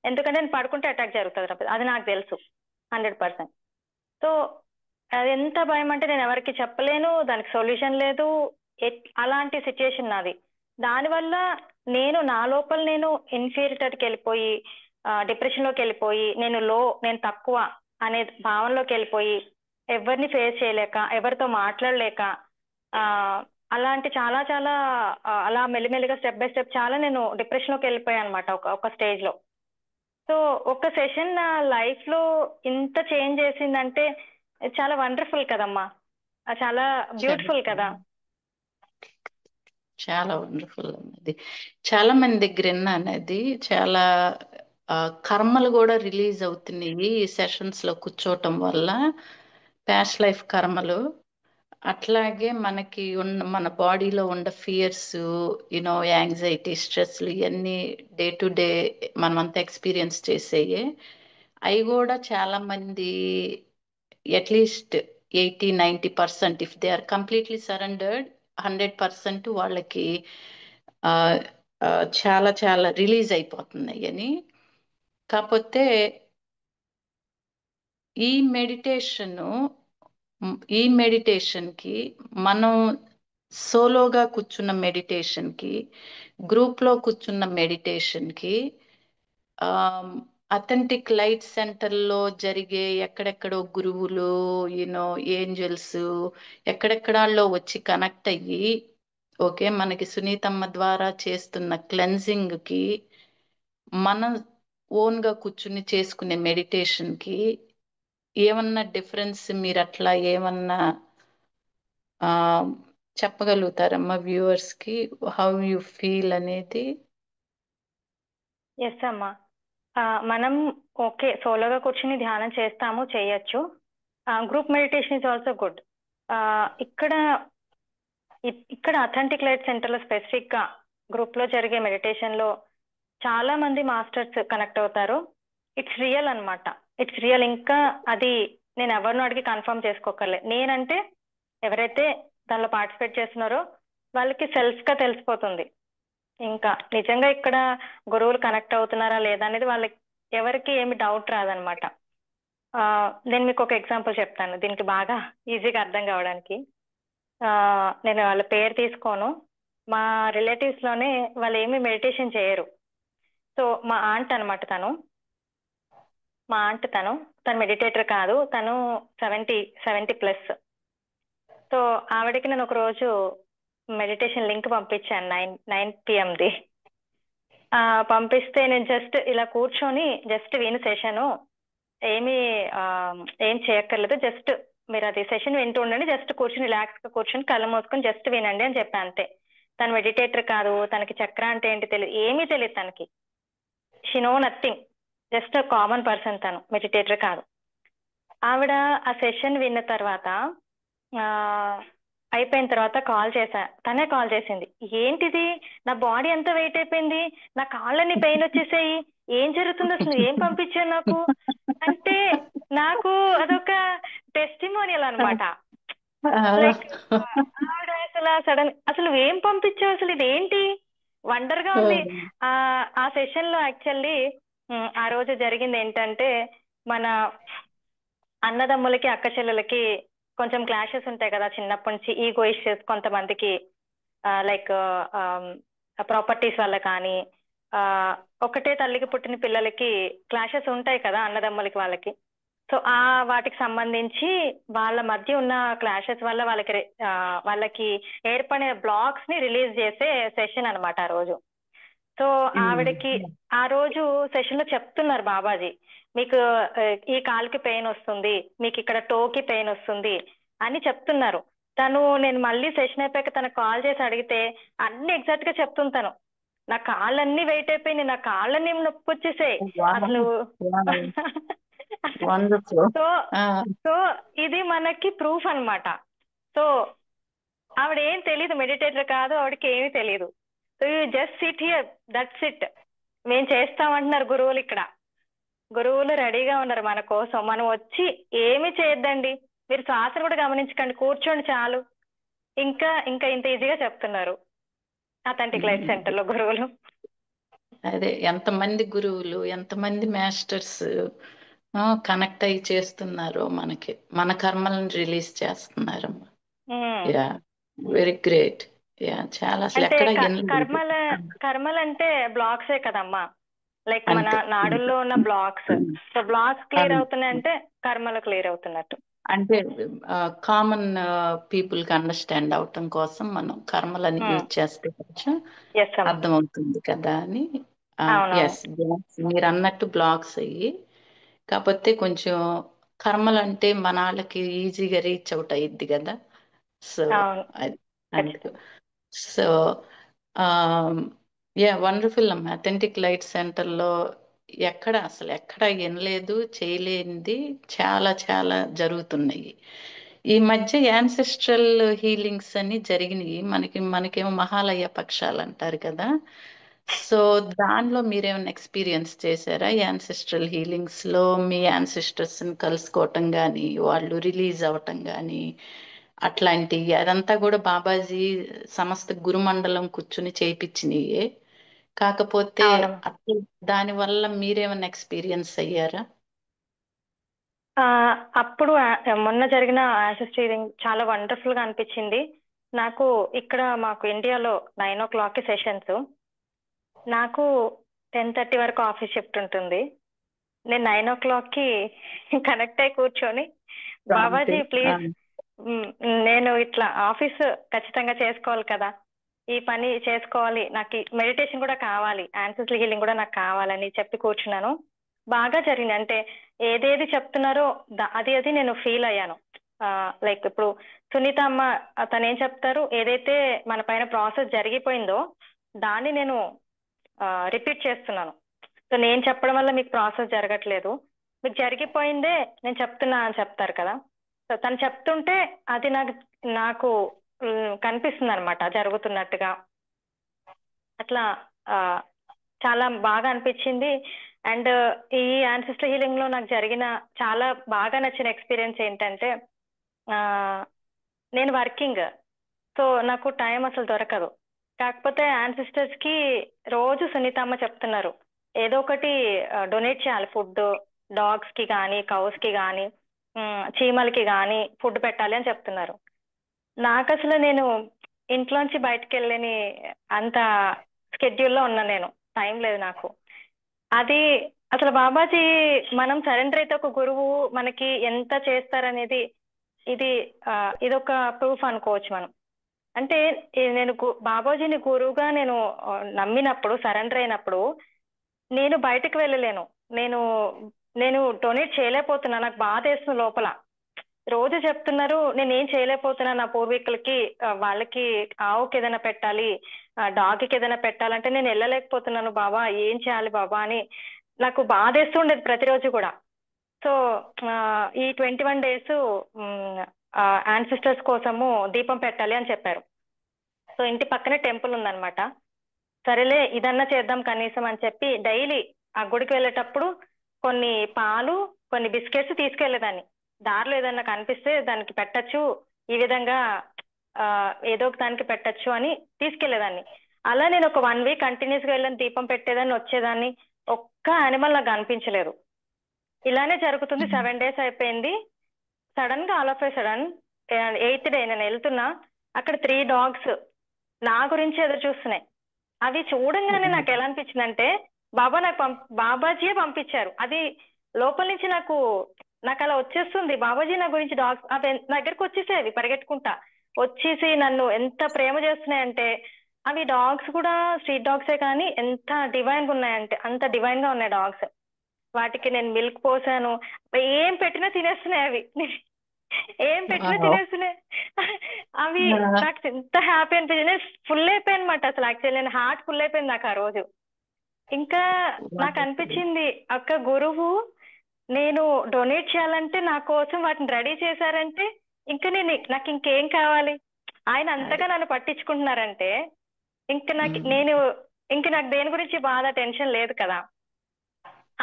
Speaker 2: ఎందుకంటే నేను పడుకుంటే అటాక్ జరుగుతుంది, అది నాకు తెలుసు 100%. సో అది ఎంత భయం అంటే నేను ఎవరికి చెప్పలేను, దానికి సొల్యూషన్ లేదు. అలాంటి సిచ్యుయేషన్ నాది. దానివల్ల నేను నా లోపల నేను ఇన్ఫీరియారిటీకి వెళ్ళిపోయి, డిప్రెషన్ లోకి వెళ్ళిపోయి, నేను తక్కువ అనే భావనలోకి వెళ్ళిపోయి, ఎవరిని ఫేస్ చేయలేక, ఎవరితో మాట్లాడలేక, ఆ అలాంటి చాలా చాలా అలా మెల్లిమెల్లిగా స్టెప్ బై స్టెప్ చాలా నేను డిప్రెషన్ లోకి వెళ్ళిపోయాను అనమాట ఒక స్టేజ్ లో. సో ఒక సెషన్ నా లైఫ్ లో ఇంత చేంజ్ చేసిందంటే చాలా వండర్ఫుల్ కదమ్మా, చాలా బ్యూటిఫుల్ కదా.
Speaker 1: చాలా వండర్ఫుల్ అన్నది. చాలా మంది దగ్గర విన్నాను, చాలా కర్మలు కూడా రిలీజ్ అవుతున్నాయి ఈ సెషన్స్ లో కూర్చోవటం వల్ల, ప్యాస్ట్ లైఫ్ కర్మలు. అట్లాగే మనకి మన బాడీలో ఉన్న ఫియర్స్, యాంగ్జైటీ, స్ట్రెస్లు, ఇవన్నీ డే టు డే మనమంతా ఎక్స్పీరియన్స్ చేసేయే. అవి కూడా చాలా మంది at least 80-90%, if they are completely surrendered, 100% వాళ్ళకి ఆ, చాలా చాలా రిలీజ్ అయిపోతున్నాయి అని. కాకపోతే ఈ మెడిటేషన్ ఈ మెడిటేషన్కి, మనం సోలోగా కూర్చున్న మెడిటేషన్కి, గ్రూప్లో కూర్చున్న మెడిటేషన్కి, అథెంటిక్ లైట్ సెంటర్లో జరిగే ఎక్కడెక్కడో గురువులు, ఏంజల్స్ ఎక్కడెక్కడాల్లో వచ్చి కనెక్ట్ అయ్యి, ఓకే, మనకి సునీతమ్మ ద్వారా చేస్తున్న క్లెన్జింగ్కి, మనం ఓన్గా కూర్చుని చేసుకునే మెడిటేషన్కి ఏమన్నా డిఫరెన్స్ మీరు అట్లా ఏమన్నా ఆ చెప్పగలుగుతారమ్మా వ్యూవర్స్ కి, హౌ యు ఫీల్ అనేది?
Speaker 2: ఎస్ అమ్మా. మనం ఓకే సోలోగా కూర్చుని ధ్యానం చేస్తాము, చేయొచ్చు. Group meditation is also good. ఇక్కడ ఇక్కడ అథెంటిక్ లైట్ సెంటర్ లో స్పెసిఫిక్ గా గ్రూప్ లో జరిగే మెడిటేషన్ లో చాలా మంది మాస్టర్స్ కనెక్ట్ అవుతారు. ఇట్స్ రియల్ అన్నమాట, ఇట్స్ రియల్. ఇంకా అది నేను ఎవరినో అడిగి కన్ఫర్మ్ చేసుకోకర్లే. నేనంటే ఎవరైతే దానిలో పార్టిసిపేట్ చేస్తున్నారో వాళ్ళకి సెల్ఫ్ గా తెలిసిపోతుంది. ఇంకా నిజంగా ఇక్కడ గురువులు కనెక్ట్ అవుతున్నారా లేదా అనేది వాళ్ళకి ఎవరికి ఏమి డౌట్ రాదనమాట. నేను మీకు ఒక ఎగ్జాంపుల్ చెప్తాను దీనికి బాగా ఈజీగా అర్థం కావడానికి. నేను వాళ్ళ పేరు తీసుకోను. మా రిలేటివ్స్ లోనే వాళ్ళు ఏమి మెడిటేషన్ చేయరు. సో మా ఆంట్ అనమాట తను మెడిటేటర్ కాదు, తను 70+ సో ఆవిడకి నేను ఒక రోజు మెడిటేషన్ లింక్ పంపించాను 9 PM పంపిస్తే నేను జస్ట్ ఇలా కూర్చొని జస్ట్ విను సెషను, ఏమి ఏం చేయక్కర్లేదు, జస్ట్ మీరు అది సెషన్ వింటూ ఉండండి, జస్ట్ కూర్చొని రిలాక్స్ గా కూర్చొని కళ్ళు మూసుకొని జస్ట్ వినండి అని చెప్పాను అంతే. తను మెడిటేటర్ కాదు, తనకి చక్ర అంటే ఏంటి తెలియదు, ఏమీ తెలియదు తనకి. She know nothing, just common person, తను మెడిటేటర్ కాదు. ఆవిడ ఆ సెషన్ విన్న తర్వాత అయిపోయిన తర్వాత తనే కాల్ చేసింది. ఏంటిది, నా బాడీ అంతా వెయిట్ అయిపోయింది, నా కాళ్ళని పెయిన్ వచ్చేసాయి, ఏం జరుగుతుంది అసలు, ఏం పంపించాను నాకు అంటే నాకు అదొక టెస్టిమోనియల్ అనమాట. లైక్ ఆవిడ అసలు సడన్ అసలు ఏం పంపించావు, అసలు ఇదేంటి, వండర్ గా ఉంది. ఆ ఆ సెషన్ లో యాక్చువల్లీ ఆ రోజు జరిగింది ఏంటంటే, మన అన్నదమ్ములకి అక్క చెల్లెలకి కొంచెం క్లాషెస్ ఉంటాయి కదా చిన్నప్పటి నుంచి, ఈగో ఇష్యూస్ కొంతమందికి, లైక్ ప్రాపర్టీస్ వల్ల కానీ, ఆ ఒకటే తల్లికి పుట్టిన పిల్లలకి క్లాషెస్ ఉంటాయి కదా అన్నదమ్ములకి వాళ్ళకి. సో ఆ వాటికి సంబంధించి వాళ్ళ మధ్య ఉన్న క్లాషెస్ వల్ల వాళ్ళకి ఏర్పడిన బ్లాక్స్ ని రిలీజ్ చేసే సెషన్ అన్నమాట ఆ రోజు. సో ఆవిడకి ఆ రోజు సెషన్ లో చెప్తున్నారు బాబాజీ, మీకు ఈ కాలుకి పెయిన్ వస్తుంది, మీకు ఇక్కడ టోకి పెయిన్ వస్తుంది అని చెప్తున్నారు. నేను మళ్ళీ సెషన్ అయిపోయాక తనకు కాల్ చేసి అడిగితే అన్ని ఎగ్జాక్ట్ గా చెప్తుంటాను. నా కాళ్ళన్నీ వెయిట్ అయిపోయినాయి, నా కాళ్ళన్నీ నొప్పి వచ్చేసాయి అసలు.
Speaker 1: వండర్ఫుల్.
Speaker 2: సో సో ఇది మనకి ప్రూఫ్ అన్నమాట. సో ఆవిడ ఏం తెలియదు, మెడిటేటర్ కాదు, ఆవిడకి ఏమీ తెలియదు. So you just SIT here, that's it. మేము చేస్తామంటున్నారు గురువులు ఇక్కడ. గురువులు రెడీగా ఉన్నారు మన కోసం. మనం వచ్చి ఏమీ చేయొద్దండి, మీరు శ్వాసను కూడా గమనించకండి, కూర్చోండి చాలు. ఇంకా ఇంకా ఇంత ఈజీగా చెప్తున్నారు అథెంటిక్ లైట్ సెంటర్ లో గురువులు.
Speaker 1: అదే ఎంతమంది గురువులు, ఎంతమంది మాస్టర్స్ కనెక్ట్ అయ్యి చేస్తున్నారో మనకి, మన కర్మలను రిలీజ్ చేస్తున్నారమ్మా. Yeah, very great. యా, చాలా అసలు
Speaker 2: అంటే
Speaker 1: ఎక్కడ
Speaker 2: కర్మలంటే బ్లాక్సే కదమ్మా, లైక్ మన నాడుల్లో ఉన్న బ్లాక్స్. సో బ్లాక్స్ క్లియర్ అవుతున్నాయంటే కర్మలు క్లియర్ అవుతున్నట్టు.
Speaker 1: అంటే కామన్ పీపుల్ కి అండర్స్టాండ్ అవటం కోసం మనం కర్మలని యూజ్ చేస్తే కొంచెం అర్థమవుతుంది కదా అని. ఎస్, మీరు అన్నట్టు బ్లాక్స్ అయ్యి, కాకపోతే కొంచెం కర్మలు అంటే మన వాళ్ళకి ఈజీగా రీచ్ అవుట్ అయ్యిద్ది కదా. సో అది అందుకు. సో యా, వండర్ఫుల్ అమ్మా. అథెంటిక్ లైట్ సెంటర్లో ఎక్కడ వినలేదు, చేయలేనిది చాలా చాలా జరుగుతున్నాయి. ఈ మధ్య యాన్సెస్ట్రల్ హీలింగ్స్ అని జరిగినాయి. మనకేమో మహాలయ పక్షాలు అంటారు కదా. సో దానిలో మీరేమైనా ఎక్స్పీరియన్స్ చేశారా? యాన్సెస్ట్రల్ హీలింగ్స్ లో మీ యాన్సెస్టర్స్ ని కలుసుకోవటం కానీ, వాళ్ళు రిలీజ్ అవటం కానీ, అట్లాంటివి అదంతా కూడా బాబాజీ సమస్త గురుమండలం కూర్చుని చేయించినయే. కాకపోతే దాని వల్ల మీరేమైనా ఎక్స్పీరియన్స్ అయ్యారా?
Speaker 2: అప్పుడు మొన్న జరిగిన యాన్సెస్ట్రల్ హీలింగ్ చాలా వండర్ఫుల్ గా అనిపించింది నాకు. ఇక్కడ మాకు ఇండియాలో 9 o'clock సెషన్స్. నాకు 10:30 వరకు ఆఫీస్ షిఫ్ట్ ఉంటుంది. నేను 9 o'clock కనెక్ట్ అయి కూర్చొని, బాబాజీ ప్లీజ్ నేను ఇట్లా ఆఫీస్ ఖచ్చితంగా చేసుకోవాలి కదా, ఈ పని చేసుకోవాలి, నాకు మెడిటేషన్ కూడా కావాలి, యాన్సెస్ట్రల్ హీలింగ్ కూడా నాకు కావాలని చెప్పి కూర్చున్నాను. బాగా జరిగింది. అంటే ఏదేది చెప్తున్నారో అది నేను ఫీల్ అయ్యాను. లైక్ ఇప్పుడు సునీత అమ్మ తను ఏం చెప్తారు, ఏదైతే మన పైన ప్రాసెస్ జరిగిపోయిందో దాన్ని నేను రిపీట్ చేస్తున్నాను. సో నేను చెప్పడం వల్ల మీకు ప్రాసెస్ జరగట్లేదు, మీకు జరిగిపోయిందే నేను చెప్తున్నా అని చెప్తారు కదా. సో తను చెప్తుంటే అది నాకు కనిపిస్తుంది అనమాట జరుగుతున్నట్టుగా. అట్లా చాలా బాగా అనిపించింది. అండ్ ఈ యాన్సెస్ట్రల్ హీలింగ్ లో నాకు జరిగిన చాలా బాగా నచ్చిన ఎక్స్పీరియన్స్ ఏంటంటే, నేను వర్కింగ్, సో నాకు టైం అసలు దొరకదు. కాకపోతే యాన్సిస్టర్స్ కి రోజు సునీతమ్మ చెప్తున్నారు ఏదో ఒకటి డొనేట్ చేయాలి, ఫుడ్ డాగ్స్ కి కానీ, కౌస్ కి కానీ, చీమలకి కానీ ఫుడ్ పెట్టాలి అని చెప్తున్నారు. నాకు అసలు నేను ఇంట్లోంచి బయటకు వెళ్ళని అంత స్కెడ్యూల్లో ఉన్నా, నేను టైం లేదు నాకు. అది అసలు బాబాజీ మనం సరెండర్ అయితే ఒక గురువు మనకి ఎంత చేస్తారనేది ఇదొక ప్రూఫ్ అనుకోవచ్చు మనం. అంటే నేను బాబాజీని గురువుగా నేను నమ్మినప్పుడు, సరెండర్ అయినప్పుడు నేను బయటకు వెళ్ళలేను, నేను డొనేట్ చేయలేకపోతున్నా, నాకు బాధ వేస్తుంది లోపల. రోజు చెప్తున్నారు నేనేం చేయలేకపోతున్నా, నా పూర్వీకులకి వాళ్ళకి ఆవుకి ఏదైనా పెట్టాలి, డాగ్కి ఏదైనా పెట్టాలంటే నేను వెళ్ళలేకపోతున్నాను బాబా, ఏం చేయాలి బాబా అని నాకు బాధ వేస్తుండేది ప్రతిరోజు కూడా. సో ఈ 21 days యాన్సిస్టర్స్ కోసము దీపం పెట్టాలి అని చెప్పారు. సో ఇంటి పక్కనే టెంపుల్ ఉందన్నమాట. సరేలే ఇదన్నా చేద్దాం కనీసం అని చెప్పి డైలీ ఆ గుడికి వెళ్ళేటప్పుడు కొన్ని పాలు, కొన్ని బిస్కెట్స్ తీసుకెళ్లేదాన్ని. దారిలో ఏదన్నా కనిపిస్తే దానికి పెట్టచ్చు, ఈ విధంగా ఏదో ఒక దానికి పెట్టచ్చు అని తీసుకెళ్లేదాన్ని. అలా నేను ఒక 1 వీక్ కంటిన్యూస్ గా వెళ్ళని దీపం పెట్టేదాన్ని, వచ్చేదాన్ని. ఒక్క యానిమల్ నాకు కనిపించలేదు. ఇలానే జరుగుతుంది. 7 days అయిపోయింది. సడన్ గా all of A sudden 8th day నేను వెళ్తున్నా, అక్కడ 3 dogs నా గురించి ఎదురు చూస్తున్నాయి. అవి చూడంగానే నాకు ఎలా అనిపించింది అంటే బాబాజీయే పంపించారు. అది లోపల నుంచి నాకు అలా వచ్చేస్తుంది. బాబాజీ నా గురించి డాగ్స్ అవి నా దగ్గరకు వచ్చేసేవి పరిగెట్టుకుంటా వచ్చేసి నన్ను ఎంత ప్రేమ చేస్తున్నాయంటే, అవి డాగ్స్ కూడా స్ట్రీట్ డాగ్సే కానీ ఎంత డివైన్ గా ఉన్నాయంటే అంత డివైన్ గా ఉన్నాయి డాగ్స్. వాటికి నేను మిల్క్ పోసాను, ఏం పెట్టినా తినేస్తున్నాయి అవి. ఏం పెట్టినా తినేస్తున్నాయి అవి. నాకు ఎంత హ్యాపీ అనిపించింది, ఫుల్ అయిపోయాను అనమాట. అసలు యాక్చువల్లీ నేను హార్ట్ ఫుల్ అయిపోయింది నాకు ఆ రోజు. ఇంకా నాకు అనిపించింది, అక్క గురువు నేను డొనేట్ చేయాలంటే నా కోసం వాటిని రెడీ చేశారంటే ఇంకా నాకు ఇంకేం కావాలి. ఆయన అంతగా నన్ను పట్టించుకుంటున్నారంటే ఇంకా నాకు దేని గురించి బాధ టెన్షన్ లేదు కదా.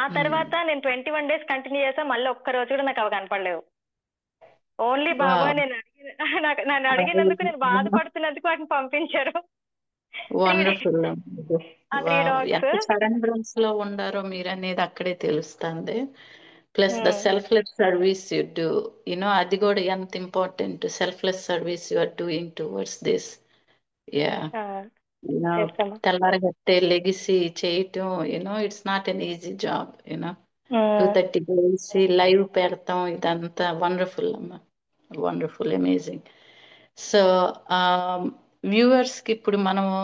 Speaker 2: ఆ తర్వాత నేను 21 days కంటిన్యూ చేసా, మళ్ళీ ఒక్క రోజు కూడా నాకు అవి కనపడలేవు. ఓన్లీ బాబాయ్ నన్ను అడిగినందుకు, నేను బాధపడుతున్నందుకు వాటిని పంపించారు.
Speaker 1: వండర్ఫుల్.
Speaker 2: ఆ 3 dogs.
Speaker 1: ఎంత సరెండరెన్స్ లో ఉండారో మీరు అనేది అక్కడే తెలుస్తుంది. Plus the selfless service you do, అది కూడా ఎంత important. Selfless service you are doing towards this. తెల్లారగట్టే లెగిసి చేయటం, it's not an easy job. 2:30 లేసి లైవ్ పెడతాం, ఇదంతా వండర్ఫుల్ అమ్మా, వండర్ఫుల్, అమేజింగ్. సో వ్యూవర్స్కి ఇప్పుడు మనము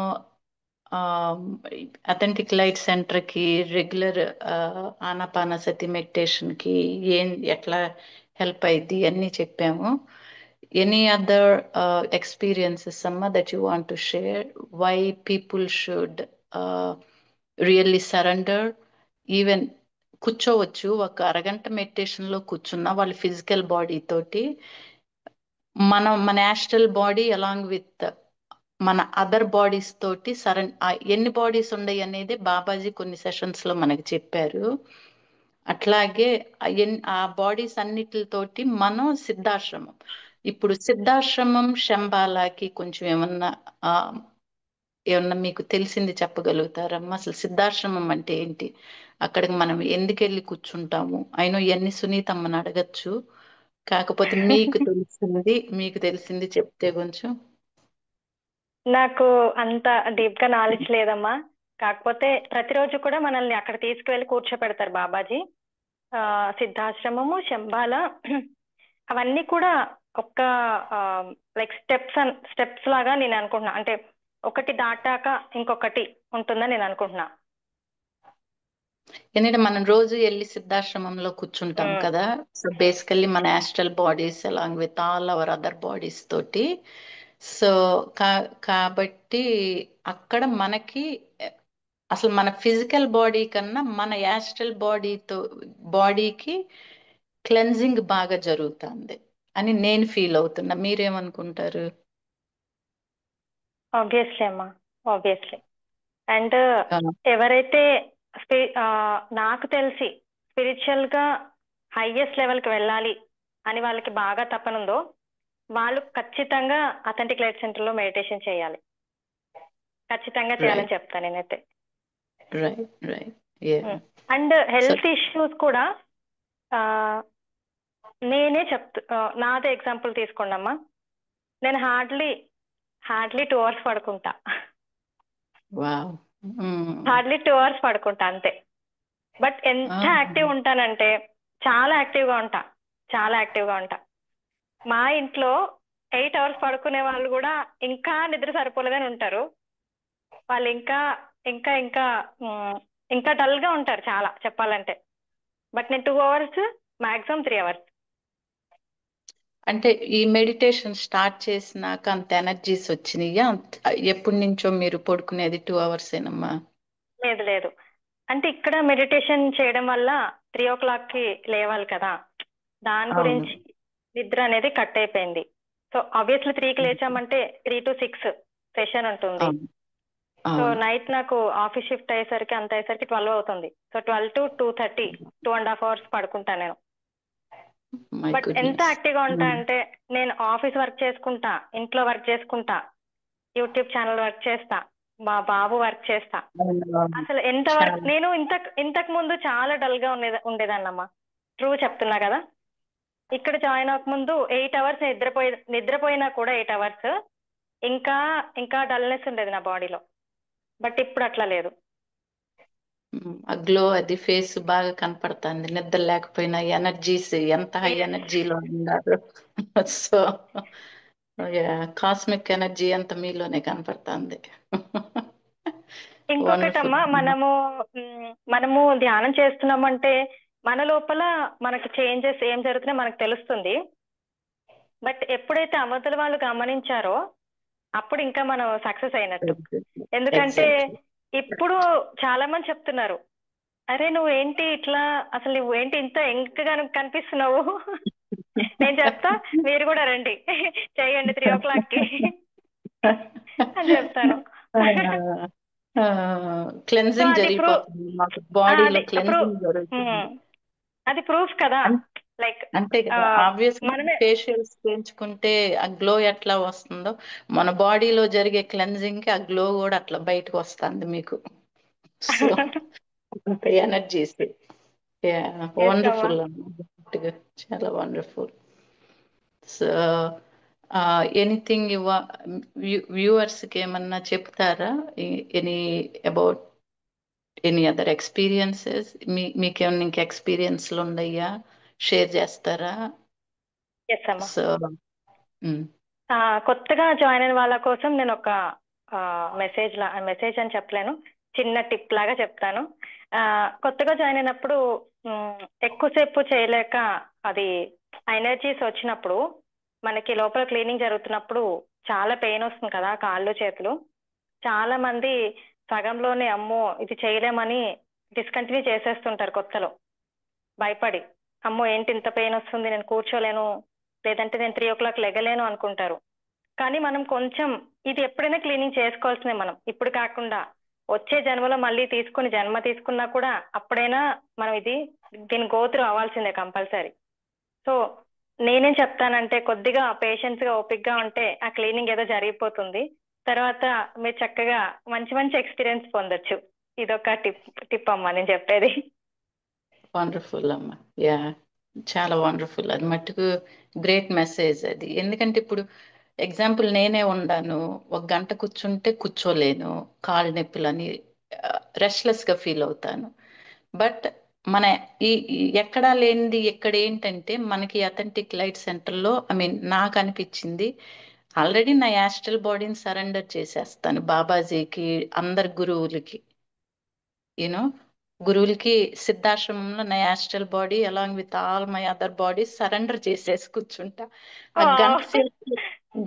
Speaker 1: అథెంటిక్ లైట్ సెంటర్కి రెగ్యులర్ ఆనాపానసతి మెడిటేషన్కి ఎట్లా హెల్ప్ అయింది అన్నీ చెప్పాము. ఎనీ అదర్ ఎక్స్పీరియన్సెస్ అమ్మా that you want to share? Why people should really surrender? Even కూర్చోవచ్చు, ఒక అరగంట మెడిటేషన్లో కూర్చున్నా వాళ్ళ ఫిజికల్ బాడీ తోటి మన యాస్ట్రల్ బాడీ అలాంగ్ విత్ మన అదర్ బాడీస్ తోటి ఎన్ని బాడీస్ ఉన్నాయి అనేది బాబాజీ కొన్ని సెషన్స్ లో మనకి చెప్పారు. అట్లాగే ఆ బాడీస్ అన్నిటితోటి మనం సిద్ధాశ్రమం, ఇప్పుడు సిద్ధాశ్రమం శంబాలాకి కొంచెం ఏమన్నా మీకు తెలిసింది చెప్పగలుగుతారమ్మా? అసలు సిద్ధాశ్రమం అంటే ఏంటి, అక్కడికి మనం ఎందుకు వెళ్ళి కూర్చుంటాము? అయినో ఇవన్నీ సునీతమ్మని అడగచ్చు, కాకపోతే మీకు తెలిసింది చెప్తే కొంచెం.
Speaker 2: నాకు అంత డీప్ గా నాలెడ్జ్ లేదమ్మా. కాకపోతే ప్రతిరోజు కూడా మనల్ని అక్కడ తీసుకువెళ్ళి కూర్చోపెడతారు బాబాజీ. సిద్ధాశ్రమము, శంబాల, అవన్నీ కూడా ఒక లైక్ స్టెప్స్ లాగా నేను అనుకుంటున్నా. అంటే ఒకటి దాటాక ఇంకొకటి ఉంటుందని నేను అనుకుంటున్నా.
Speaker 1: ఎందుకంటే మనం రోజు వెళ్ళి సిద్ధాశ్రమంలో కూర్చుంటాం కదా. సో బేసికల్లీ మన astral bodies along with all our other bodies తోటి. సో కాబట్టి అక్కడ మనకి అసలు మన ఫిజికల్ బాడీ కన్నా మన యాస్ట్రల్ బాడీకి క్లెన్జింగ్ బాగా జరుగుతుంది అని నేను ఫీల్ అవుతున్నా. మీరేమనుకుంటారు?
Speaker 2: ఆబ్వియస్లీ అమ్మా, ఆబ్వియస్లీ. అండ్ ఎవరైతే నాకు తెలిసి స్పిరిచువల్ గా హైయెస్ట్ లెవెల్కి వెళ్ళాలి అని వాళ్ళకి బాగా తపనుందో వాళ్ళు ఖచ్చితంగా అథెంటిక్ లైట్ సెంటర్ లో మెడిటేషన్ చేయాలి. ఖచ్చితంగా చేయాలని చెప్తాను నేనైతే. అండ్ హెల్త్ ఇష్యూస్ కూడా నేనే నాదే ఎగ్జాంపుల్ తీసుకోండి అమ్మా. నేను హార్డ్లీ 2 hours పడుకుంటా. హార్డ్లీ 2 hours పడుకుంటా అంతే. బట్ ఎంత యాక్టివ్ ఉంటానంటే చాలా యాక్టివ్గా ఉంటా. మా ఇంట్లో 8 hours పడుకునే వాళ్ళు కూడా ఇంకా నిద్ర సరిపోలేదని ఉంటారు. వాళ్ళు ఇంకా ఇంకా ఇంకా ఇంకా డల్ గా ఉంటారు చాలా చెప్పాలంటే. బట్ నేను 2 hours, మాక్సిమం 3 hours.
Speaker 1: అంటే ఈ మెడిటేషన్ స్టార్ట్ చేసినాక అంత ఎనర్జీస్ వచ్చినాయా? ఎప్పటి నుంచో మీరు పడుకునేది 2 hours ఏనమ్మా?
Speaker 2: లేదు. అంటే ఇక్కడ మెడిటేషన్ చేయడం వల్ల 3 o'clock లేవాలి కదా, దాని గురించి నిద్ర అనేది కట్ అయిపోయింది. సో ఆబ్వియస్లీ 3కి లేచామంటే 3 to 6 సెషన్ ఉంటుంది. సో నైట్ నాకు ఆఫీస్ షిఫ్ట్ అయ్యేసరికి 12 అవుతుంది. సో 12 to 2:30 2.5 hours పడుకుంటా నేను. బట్ ఎంత యాక్టివ్ గా ఉంటా అంటే నేను ఆఫీస్ వర్క్ చేసుకుంటా, ఇంట్లో వర్క్ చేసుకుంటా, యూట్యూబ్ ఛానల్ వర్క్ చేస్తా, మా బాబు వర్క్ చేస్తా. అసలు ఎంత వర్క్,
Speaker 1: చాలా
Speaker 2: నేను ఇంతకు ముందు చాలా డల్ గా ఉండేదాన్నమ్మా. ట్రూ చెప్తున్నా కదా. ఇక్కడ జాయిన్ అవ్వకముందు 8 అవర్స్ నిద్రపోయినా కూడా 8 అవర్స్ ఇంకా ఇంకా డల్నెస్ ఉండేది నా బాడీలో. బట్ ఇప్పుడు అట్లా లేదు.
Speaker 1: ఆ గ్లో అది ఫేస్ బాగా కనపడుతుంది నిద్ర లేకపోయినా ఎనర్జీస్ ఎంత హై
Speaker 2: Yes.
Speaker 1: ఎనర్జీలో ఉన్నారు. సో కాస్మిక్ ఎనర్జీ అంత మీలోనే కనపడుతుంది. వండర్ఫుల్.
Speaker 2: ఇంకొకటమ్మా, మనము ధ్యానం చేస్తున్నామంటే మన లోపల మనకి చేంజెస్ ఏం జరుగుతున్నాయో మనకు తెలుస్తుంది. బట్ ఎప్పుడైతే అవతల వాళ్ళు గమనించారో అప్పుడు ఇంకా మనం సక్సెస్ అయినట్టు. ఎందుకంటే
Speaker 1: ఎగ్జాక్ట్లీ
Speaker 2: ఇప్పుడు చాలా మంది చెప్తున్నారు, అరే నువ్వేంటి ఇట్లా, అసలు నువ్వేంటి ఇంత యంగ్గా కనిపిస్తున్నావు. నేను చెప్తా, మీరు కూడా రండి చేయండి 3 o'clockకి అని చెప్తాను. సో
Speaker 1: క్లెన్జింగ్
Speaker 2: అది
Speaker 1: జరిగిపోతుంది మాకు బాడీలో
Speaker 2: అది
Speaker 1: క్లెన్జింగ్ జరుగుతుంది.
Speaker 2: అది ప్రూఫ్ కదా. లైక్
Speaker 1: అంతే కదా ఆబ్వియస్
Speaker 2: మనమే
Speaker 1: ఫేషియల్స్ చేయించుకుంటే ఆ గ్లో ఎట్లా వస్తుందో మన బాడీలో జరిగే క్లెన్జింగ్ కి ఆ గ్లో కూడా అట్లా బయటకు వస్తుంది మీకు. సో ఎనర్జీస్
Speaker 2: చేస్తామా.
Speaker 1: వండర్ఫుల్ చాలా వండర్ఫుల్. సో ఎనీథింగ్ వ్యూవర్స్ కి ఏమన్నా చెప్తారా any about any other experiences మీకేమన్నా ఇంకా ఎక్స్పీరియన్స్లు ఉన్నాయా షేర్ చేస్తారా?
Speaker 2: చేస్తామా.
Speaker 1: సో
Speaker 2: కొత్తగా జాయిన్ అయిన వాళ్ళ కోసం నేను ఒక మెసేజ్ అని చెప్పలేను, చిన్న టిప్ లాగా చెప్తాను. కొత్తగా జాయిన్ అయినప్పుడు ఎక్కువసేపు చేయలేక అది ఎనర్జీస్ వచ్చినప్పుడు మనకి లోపల క్లీనింగ్ జరుగుతున్నప్పుడు చాలా పెయిన్ వస్తుంది కదా కాళ్ళు చేతులు. చాలా మంది సగంలోనే అమ్మో ఇది చేయలేమని డిస్కంటిన్యూ చేసేస్తుంటారు కొత్తలో, భయపడి అమ్మో ఏంటి ఇంత పెయిన్ వస్తుంది, నేను కూర్చోలేను, లేదంటే నేను 3 o'clock లెగలేను అనుకుంటారు. కానీ మనం కొంచెం ఇది ఎప్పుడైనా క్లీనింగ్ చేసుకోవాల్సిందే. మనం ఇప్పుడు కాకుండా వచ్చే జన్మలో మళ్ళీ జన్మ తీసుకున్నా కూడా అప్పుడైనా మనం దీని గోత్రు అవ్వాల్సిందే కంపల్సరీ. సో నేనేం చెప్తానంటే కొద్దిగా పేషెన్స్ గా ఓపిక్ గా ఉంటే ఆ క్లీనింగ్ ఏదో జరిగిపోతుంది. తర్వాత మీరు చక్కగా మంచి మంచి ఎక్స్పీరియన్స్ పొందొచ్చు. ఇదొక టిప్ అమ్మా నేను చెప్పేది.
Speaker 1: వండర్ఫుల్ అమ్మా. యా చాలా వండర్ఫుల్. అది మట్టుకు గ్రేట్ మెసేజ్ అది. ఎందుకంటే ఇప్పుడు ఎగ్జాంపుల్ నేనే ఉన్నాను, 1 గంట కూర్చుంటే కూర్చోలేను, కాళ్ళు నొప్పులని రెస్ట్లెస్ గా ఫీల్ అవుతాను. బట్ మన ఎక్కడా లేనిది ఇక్కడ ఏంటంటే మనకి అథెంటిక్ లైట్ సెంటర్లో నాకు అనిపించింది ఆల్రెడీ నా యాస్ట్రల్ బాడీని సరెండర్ చేసేస్తాను బాబాజీకి, అందరి గురువులకి. యూనో గురువులకి సిద్ధాశ్రమంలో నా astral body along with all my other body surrender చేసేసి కూర్చుంటా. ఆ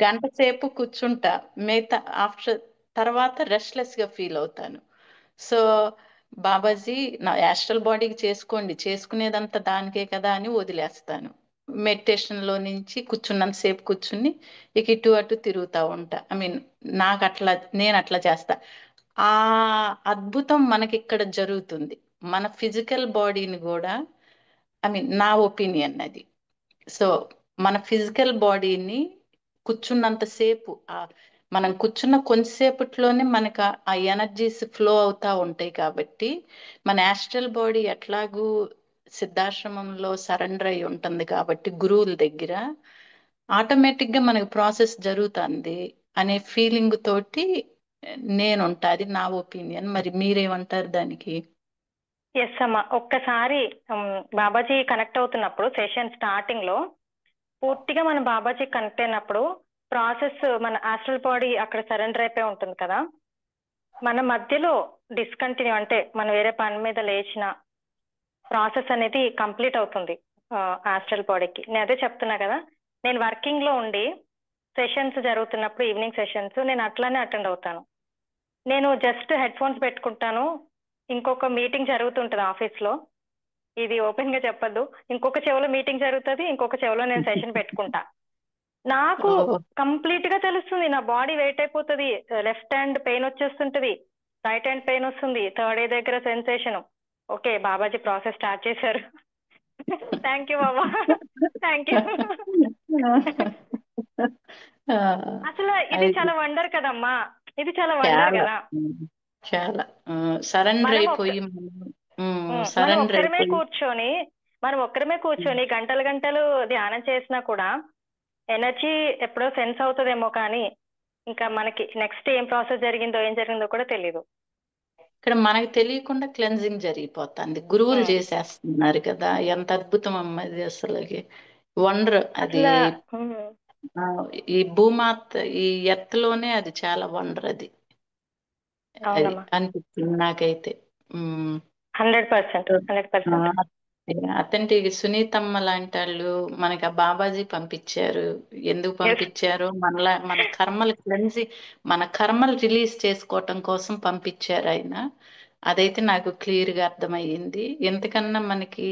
Speaker 1: గంట సేపు కూర్చుంటా, మిగతా ఆఫ్టర్ తర్వాత రెస్ట్లెస్ గా ఫీల్ అవుతాను. సో బాబాజీ నా యాస్ట్రల్ బాడీకి చేసుకోండి, చేసుకునేదంతా దానికే కదా అని వదిలేస్తాను. మెడిటేషన్ లో నుంచి కూర్చున్నంత సేపు కూర్చుని ఇటు అటు తిరుగుతూ ఉంటా. నాకు అట్లా, నేను అట్లా చేస్తా. ఆ అద్భుతం మనకి ఇక్కడ జరుగుతుంది. మన ఫిజికల్ బాడీని కూడా నా ఒపీనియన్ అది. సో మన ఫిజికల్ బాడీని కూర్చున్నంతసేపు మనం కూర్చున్న కొంతసేపట్లోనే మనకు ఆ ఎనర్జీస్ ఫ్లో అవుతా ఉంటాయి. కాబట్టి మన యాస్ట్రల్ బాడీ ఎట్లాగూ సిద్ధాశ్రమంలో సరెండర్ అయి ఉంటుంది కాబట్టి గురువుల దగ్గర ఆటోమేటిక్ గా మనకు ప్రాసెస్ జరుగుతుంది అనే ఫీలింగ్ తోటి నేను ఉంటా. అది నా ఒపీనియన్. మరి మీరేమంటారు దానికి?
Speaker 2: ఎస్ అమ్మా. ఒక్కసారి బాబాజీ కనెక్ట్ అవుతున్నప్పుడు సెషన్ స్టార్టింగ్ లో పూర్తిగా మనం బాబాజీ కనెక్ట్ అయినప్పుడు ప్రాసెస్ మన ఆస్ట్రల్ బాడీ అక్కడ సరెండర్ అయిపోయి ఉంటుంది కదా. మన మధ్యలో డిస్కంటిన్యూ అంటే మనం వేరే పని మీద లేచిన ప్రాసెస్ అనేది కంప్లీట్ అవుతుంది ఆస్ట్రల్ బాడీకి. నేను అదే చెప్తున్నా కదా, నేను వర్కింగ్ లో ఉండి సెషన్స్ జరుగుతున్నప్పుడు ఈవినింగ్ సెషన్స్ నేను అట్లానే అటెండ్ అవుతాను. నేను జస్ట్ హెడ్ ఫోన్స్ పెట్టుకుంటాను, ఇంకొక మీటింగ్ జరుగుతుంటది ఆఫీస్ లో, ఇది ఓపెన్ గా చెప్పద్దు, ఇంకొక చెవిలో మీటింగ్ జరుగుతుంది, ఇంకొక చెవిలో నేను సెషన్ పెట్టుకుంటా. నాకు కంప్లీట్ గా తెలుస్తుంది, నా బాడీ వెయిట్ అయిపోతుంది, లెఫ్ట్ హ్యాండ్ పెయిన్ వచ్చేస్తుంటది, రైట్ హ్యాండ్ పెయిన్ వస్తుంది, థర్డ్ ఐ దగ్గర సెన్సేషన్. ఓకే బాబాజీ ప్రాసెస్ స్టార్ట్ చేశారు. Thank you Baba, thank you. అసలు ఇది చాలా వండర్ కదమ్మా. ఇది చాలా వండర్
Speaker 1: చాలా
Speaker 2: కదా.
Speaker 1: ఉమ్, చాలా సరెండర్
Speaker 2: మనం ఒక్క
Speaker 1: అయిపోయి
Speaker 2: మనం
Speaker 1: సరెండర్
Speaker 2: ఒక్కరమే
Speaker 1: అయిపోయి
Speaker 2: కూర్చొని మనం ఒక్కరమే కూర్చొని గంటలు గంటలు ధ్యానం చేసినా కూడా ఎనర్జీ ఎప్పుడో సెన్స్ అవుతుందేమో కానీ ఇంకా మనకి నెక్స్ట్ ఏం ప్రాసెస్ జరిగిందో ఏం జరిగిందో కూడా తెలియదు.
Speaker 1: ఇక్కడ మనకు తెలియకుండా క్లెన్జింగ్ జరిగిపోతుంది. గురువులు
Speaker 2: ఉమ్.
Speaker 1: చేసేస్తున్నారు కదా, ఎంత అద్భుతం అమ్మది అసలు. వండర్ అది.
Speaker 2: అసలు ఉమ్,
Speaker 1: ఆ, ఈ భూమాత, ఈ ఎర్త్ లోనే అది చాలా వండర్ అది. అది
Speaker 2: అవునమ్మా.
Speaker 1: అనిపిస్తుంది నాకైతే.
Speaker 2: 100%, 100%.
Speaker 1: అతంటి సునీతమ్మ లాంటి వాళ్ళు మనకి ఆ బాబాజీ పంపించారు. ఎందుకు
Speaker 2: ఎస్.
Speaker 1: పంపించారో మనలా మన కర్మలు క్లెన్సి, మన కర్మలు రిలీజ్ చేసుకోవటం కోసం పంపించారు ఆయన. అదైతే నాకు క్లియర్ గా అర్థమయ్యింది. ఎంతకన్నా మనకి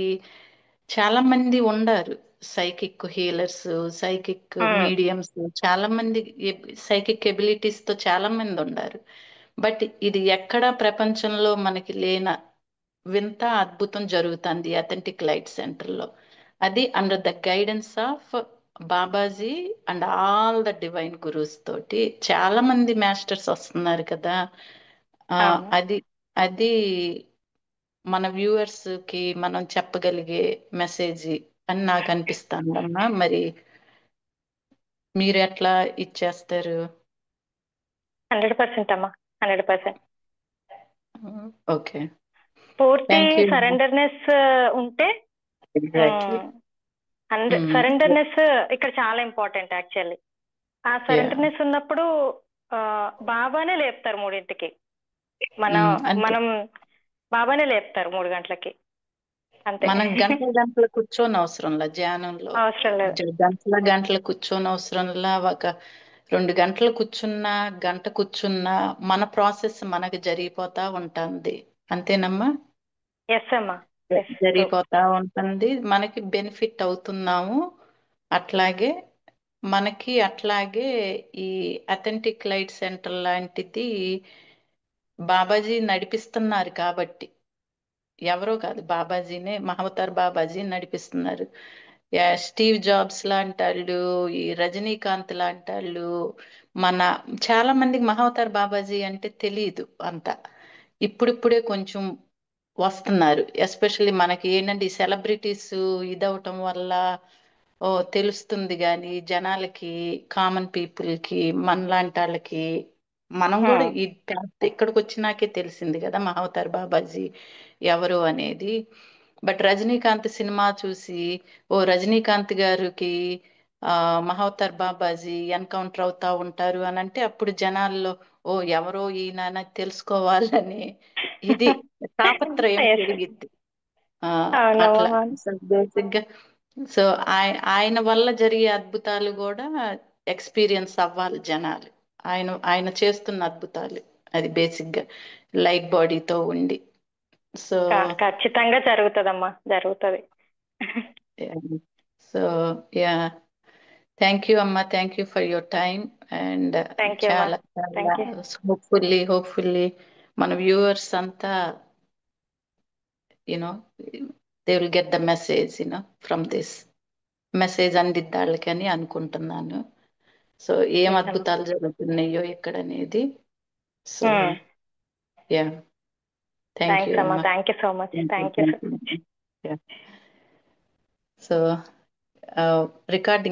Speaker 1: చాలా మంది ఉండారు, సైకిక్ హీలర్స్, సైకిక్ మీడియంస్, చాలా మంది సైకిక్ ఎబిలిటీస్ తో చాలా మంది ఉండారు. బట్ ఇది ఎక్కడా ప్రపంచంలో మనకి లేన వింత అద్భుతం జరుగుతుంది అథెంటిక్ లైట్ సెంటర్ లో. అది under the guidance of Babaji and all the divine gurus తోటి చాలా మంది మాస్టర్స్ వస్తున్నారు కదా. ఆ
Speaker 2: అవును.
Speaker 1: అది అది మన వ్యూవర్స్ కి మనం చెప్పగలిగే మెసేజ్ అని నాకు అనిపిస్తుందమ్మా. మరి మీరు ఎట్లా ఇచ్చేస్తారు?
Speaker 2: 100% అమ్మా, 100%.
Speaker 1: ఓకే.
Speaker 2: పూర్తి
Speaker 1: థ్యాంక్ యూ.
Speaker 2: సరెండర్నెస్ ఉంటే,
Speaker 1: ఎగ్జాక్ట్లీ.
Speaker 2: సరెండర్నెస్ ఇక్కడ చాలా ఇంపార్టెంట్ యాక్చువల్లీ. ఆ
Speaker 1: యా.
Speaker 2: సరెండర్నెస్ ఉన్నప్పుడు ఆ, బాబానే లేపుతారు 3ంటికి. మనం
Speaker 1: అంతే.
Speaker 2: మనం బాబానే లేపుతారు 3 గంటలకి. అంతే.
Speaker 1: మనం గంటల గంటలు కూర్చొని అవసరంలా ధ్యానంలో.
Speaker 2: అవసరం లేదు.
Speaker 1: గంటల గంటలు కూర్చొని అవసరంలా. ఒక 2 గంటలు కూర్చున్నా, గంట కూర్చున్నా మన ప్రాసెస్ మనకి జరిగిపోతా ఉంటుంది. అంతేనమ్మా?
Speaker 2: ఎస్ అమ్మా. Yes, true.
Speaker 1: జరిగిపోతా ఉంటుంది, మనకి బెనిఫిట్ అవుతున్నాము. అట్లాగే అట్లాగే ఈ అథెంటిక్ లైట్ సెంటర్ లాంటిది బాబాజీ నడిపిస్తున్నారు కాబట్టి, ఎవరో కాదు, బాబాజీనే, మహవతార్ బాబాజీ నడిపిస్తున్నారు. స్టీవ్ జాబ్స్ లాంటి వాళ్ళు, ఈ రజనీకాంత్ లాంటి వాళ్ళు, మన చాలా మందికి మహవతార్ బాబాజీ అంటే తెలియదు అంత. ఇప్పుడిప్పుడే కొంచెం వస్తున్నారు. ఎస్పెషల్లీ మనకి ఏంటంటే ఈ సెలబ్రిటీస్ ఇదవటం వల్ల ఓ తెలుస్తుంది, కానీ జనాలకి, కామన్ పీపుల్ కి, మనలాంటి వాళ్ళకి, మనం కూడా ఈ ఇక్కడికి వచ్చినాకే తెలిసింది కదా మహావతార్ బాబాజీ ఎవరు అనేది. బట్ రజనీకాంత్ సినిమా చూసి ఓ రజనీకాంత్ గారికి మహావతార్ బాబాజీ ఎన్కౌంటర్ అవుతా ఉంటారు అని అంటే అప్పుడు జనాల్లో ఓ ఎవరో ఈయన అని తెలుసుకోవాలని ఇది తాపత్రయం
Speaker 2: ఎస్.
Speaker 1: పెరిగిద్ది. ఆ,
Speaker 2: అవునమ్మా,
Speaker 1: అట్లా.
Speaker 2: అవును.
Speaker 1: సో బేసిక్ గా, సో ఆయన వల్ల జరిగే అద్భుతాలు కూడా ఎక్స్పీరియన్స్ అవ్వాలి జనాలు. ఆయన ఆయన చేస్తున్న అద్భుతాలు అది బేసిక్ గా లైట్ బాడీతో ఉండి. సో
Speaker 2: ఖచ్చితంగా జరుగుతుందమ్మా, జరుగుతుంది.
Speaker 1: సో యా, థ్యాంక్ యూ అమ్మా, thank you for your time. And
Speaker 2: thank you అమ్మా.
Speaker 1: చాలా చాలా
Speaker 2: థ్యాంక్ యూ.
Speaker 1: హోప్ఫుల్లీ మన వ్యూవర్స్ అంతా you know they will get the message from this message అందిద్దాళ్ళకని అనుకుంటున్నాను. సో ఏం
Speaker 2: ఎస్ అమ్మా.
Speaker 1: అద్భుతాలు జరుగుతున్నాయో ఇక్కడ అనేది. So yeah, thank you
Speaker 2: thanks అమ్మా,
Speaker 1: అమ్మా.
Speaker 2: Thank you so much, thank you so much.
Speaker 1: So recording